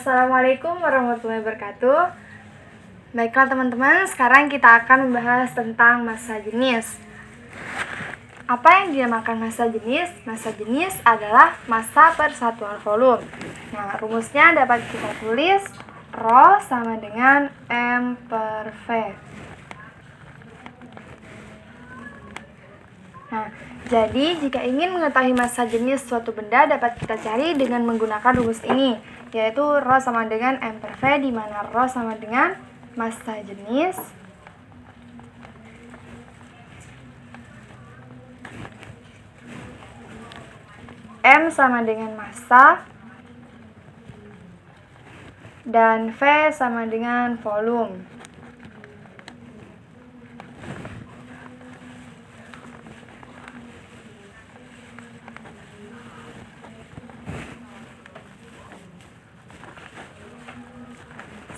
Assalamualaikum warahmatullahi wabarakatuh. Baiklah teman-teman, sekarang kita akan membahas tentang massa jenis. Apa yang dinamakan massa jenis? Massa jenis adalah massa per satuan volume. Nah, rumusnya dapat kita tulis Rho sama dengan M per V. Nah, jadi jika ingin mengetahui massa jenis suatu benda dapat kita cari dengan menggunakan rumus ini, yaitu Rho sama dengan M per V, di mana Rho sama dengan massa jenis M sama dengan massa dan V sama dengan volume.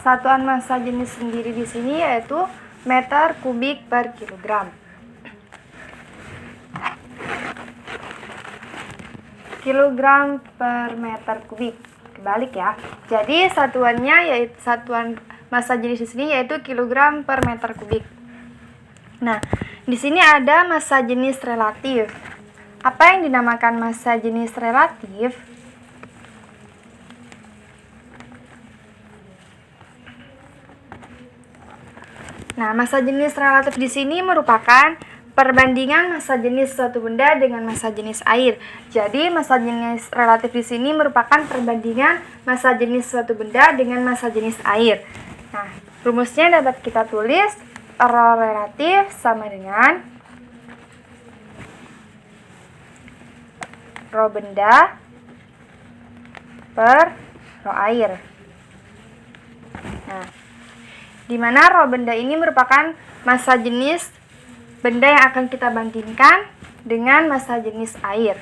Satuan massa jenis sendiri di sini yaitu meter kubik per kilogram. Kilogram per meter kubik. Kebalik ya. Jadi satuannya yaitu satuan massa jenis di sini yaitu kilogram per meter kubik. Nah, di sini ada massa jenis relatif. Apa yang dinamakan massa jenis relatif? Nah, massa jenis relatif di sini merupakan perbandingan massa jenis suatu benda dengan massa jenis air. Jadi, massa jenis relatif di sini merupakan perbandingan massa jenis suatu benda dengan massa jenis air. Nah, rumusnya dapat kita tulis Rho relatif sama dengan Rho benda per Rho air. Nah, di mana Rho benda ini merupakan massa jenis benda yang akan kita bandingkan dengan massa jenis air.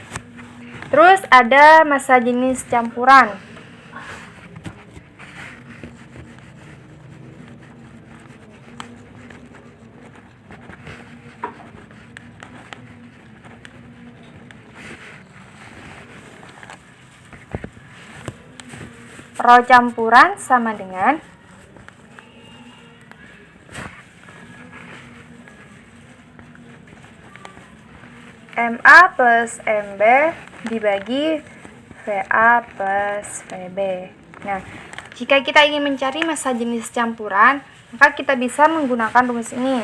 Terus ada massa jenis campuran. Rho campuran sama dengan MA plus MB dibagi VA plus VB. Nah, jika kita ingin mencari massa jenis campuran, maka kita bisa menggunakan rumus ini,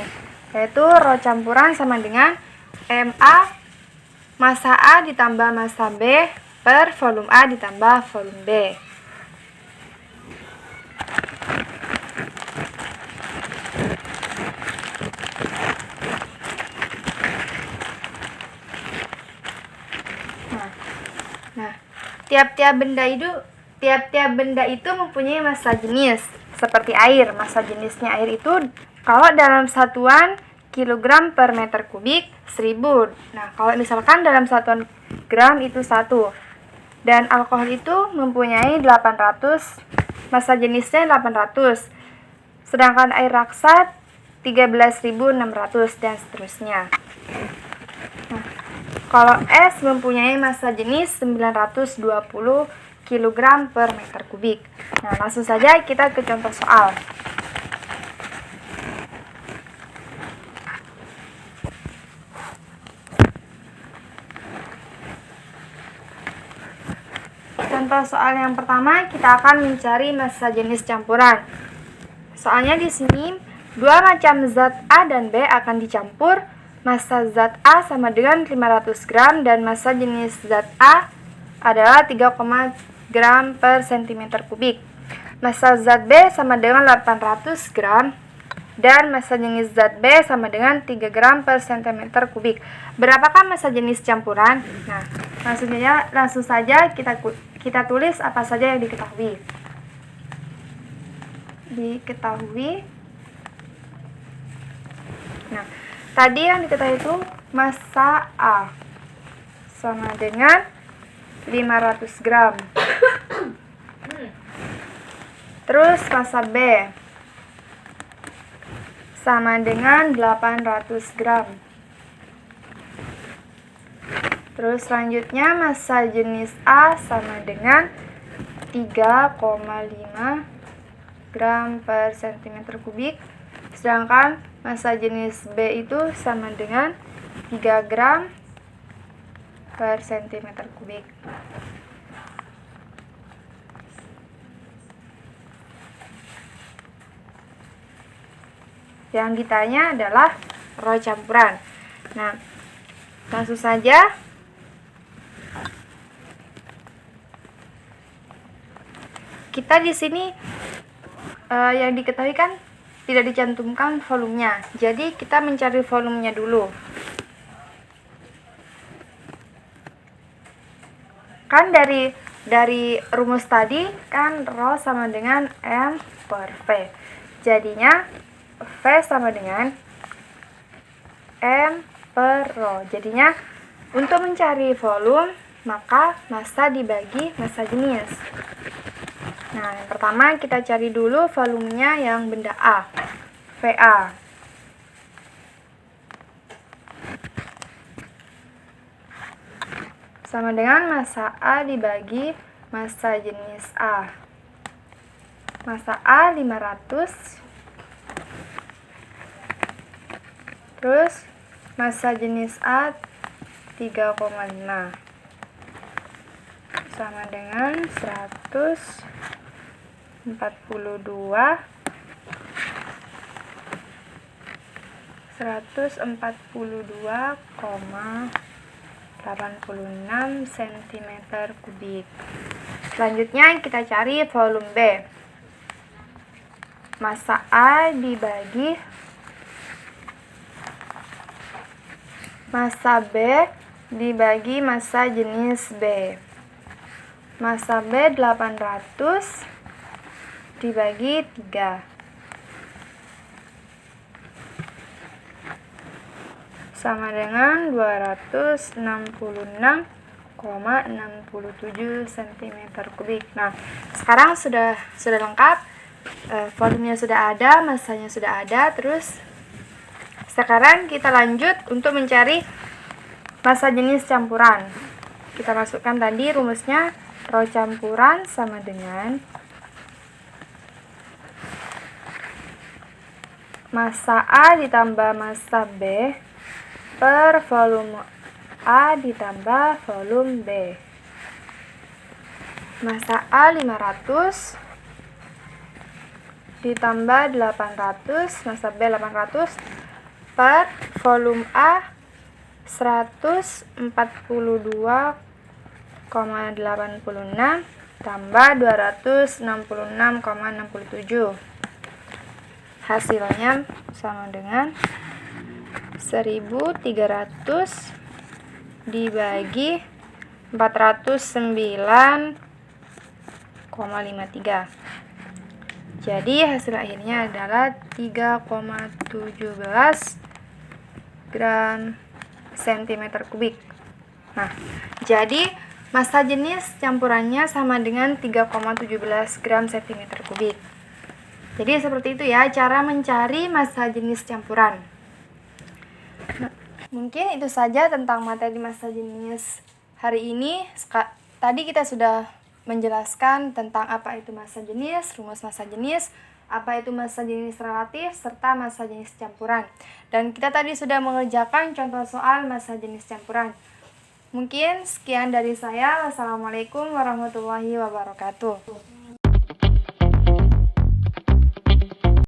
yaitu Rho campuran sama dengan MA massa A ditambah massa B per volume A ditambah volume B. Nah, tiap-tiap benda itu mempunyai massa jenis. Seperti air, massa jenisnya air itu kalau dalam satuan kilogram per meter kubik 1000. Nah, kalau misalkan dalam satuan gram itu 1. Dan alkohol itu mempunyai 800, massa jenisnya 800. Sedangkan air raksa 13.600 dan seterusnya. Nah, kalau es mempunyai massa jenis 920 kg per meter kubik. Nah, langsung saja kita ke contoh soal. Contoh soal yang pertama, kita akan mencari massa jenis campuran. Soalnya di sini, dua macam zat A dan B akan dicampur. Massa zat A sama dengan 500 gram dan massa jenis zat A adalah 3, gram per cm kubik. Massa zat B sama dengan 800 gram dan massa jenis zat B sama dengan 3 gram per cm kubik. Berapakah massa jenis campuran? Nah, langsung saja kita tulis apa saja yang diketahui. Nah, tadi yang diketahui itu massa A sama dengan 500 gram. Terus massa B sama dengan 800 gram. Terus selanjutnya massa jenis A sama dengan 3,5 gram per cm kubik, sedangkan massa jenis B itu sama dengan 3 gram per cm kubik. Yang ditanya adalah rho campuran. Nah, langsung saja kita di sini yang diketahui kan tidak dicantumkan volumenya. Jadi kita mencari volumenya dulu. Kan dari rumus tadi kan rho sama dengan M per V. Jadinya V sama dengan M per rho. Jadinya untuk mencari volume maka massa dibagi massa jenis. Nah, yang pertama kita cari dulu volumenya yang benda A, VA. Sama dengan massa A dibagi massa jenis A. Massa A 500. Terus massa jenis A 3,5 sama dengan 142,86 cm kubik. Selanjutnya kita cari volume B. Massa A dibagi massa B dibagi massa jenis B. Massa B 800 dibagi 3 sama dengan 266,67 cm kubik. Nah, sekarang sudah lengkap, volumenya sudah ada, massanya sudah ada. Terus sekarang kita lanjut untuk mencari massa jenis campuran. Kita masukkan tadi rumusnya, rho campuran sama dengan massa A ditambah massa B per volume A ditambah volume B. Massa A 500 ditambah 800, massa B 800 per volume A 142,86 tambah 266,67. Hasilnya sama dengan 1300 dibagi 409,53. Jadi hasil akhirnya adalah 3,17 gram cm kubik. Nah, jadi massa jenis campurannya sama dengan 3,17 gram cm kubik. Jadi seperti itu ya cara mencari massa jenis campuran. Nah, mungkin itu saja tentang materi massa jenis hari ini. Tadi kita sudah menjelaskan tentang apa itu massa jenis, rumus massa jenis, apa itu massa jenis relatif, serta massa jenis campuran. Dan kita tadi sudah mengerjakan contoh soal massa jenis campuran. Mungkin sekian dari saya. Wassalamualaikum warahmatullahi wabarakatuh.